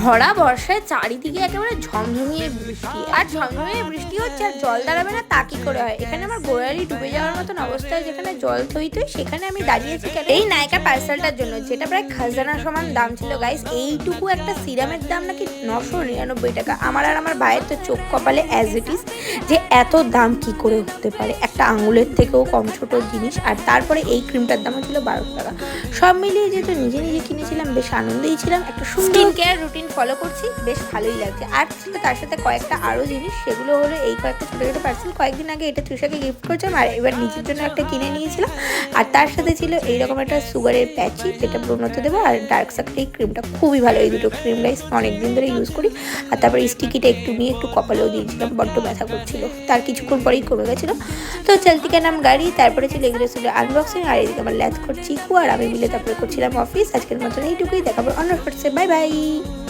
ভরা বর্ষায় চারিদিকে একেবারে ঝমঝমিয়ে বৃষ্টি, আর ঝমঝমিয়ে বৃষ্টি হচ্ছে আর জল দাঁড়াবে না তা কি করে হয়। এখানে আমার গোড়ালি ডুবে যাওয়ার মতন অবস্থায় যেখানে জল থই সেখানে আমি দাঁড়িয়েছি কেন, এই নায়িকা পার্সেলটার জন্য, যেটা প্রায় খাজানা সমান দাম ছিল গাইস। এইটুকু একটা সিরামের দাম নাকি 999 টাকা। আমার আর আমার ভাইয়ের তো চোখ কপালে অ্যাজ ইট ইজ, যে এত দাম কি করে হতে পারে একটা আঙুলের থেকেও কম ছোট জিনিস। আর তারপরে এই ক্রিমটার দামও ছিল 12 টাকা। সব মিলিয়ে যেহেতু নিজে নিজে কিনেছিলাম, বেশ আনন্দেই ছিলাম। একটা স্কিন কেয়ার রুটিন ফলো করছি, বেশ ভালোই লাগছে। আর ছিল তার সাথে কয়েকটা আরও জিনিস, সেগুলো হলো এই কয়েকটা ছোটো ছোটো পার্সেল। কয়েকদিন আগে এটা তৃষাকে গিফট করছিলাম, আর এবার নিজের জন্য একটা কিনে নিয়েছিলাম। আর তার সাথে ছিল এইরকম একটা সুগারের প্যাচি, যেটা ব্রণতে দেবো, আর ডার্ক সার্কেল এই ক্রিমটা। খুবই ভালো এই দুটো ক্রিম গাইস, অনেকদিন ধরে ইউজ করি। আর তারপরে স্টিকিটা একটু নিয়ে একটু কপালেও দিয়েছিলাম, বড্ড ব্যথা করছিল, তার কিছুক্ষণ পরেই কমে গেছিলো। তো চলতিকে নাম গাড়ি, তারপরে ছিল এগুলো ছিল আনবক্সিং। আর এদিকে আমার ল্যাথ করছি আর আমি মিলে তারপরে করছিলাম অফিস। আজকের মতন এইটুকুই, দেখাবো অন্য শর্টসে। Bye bye.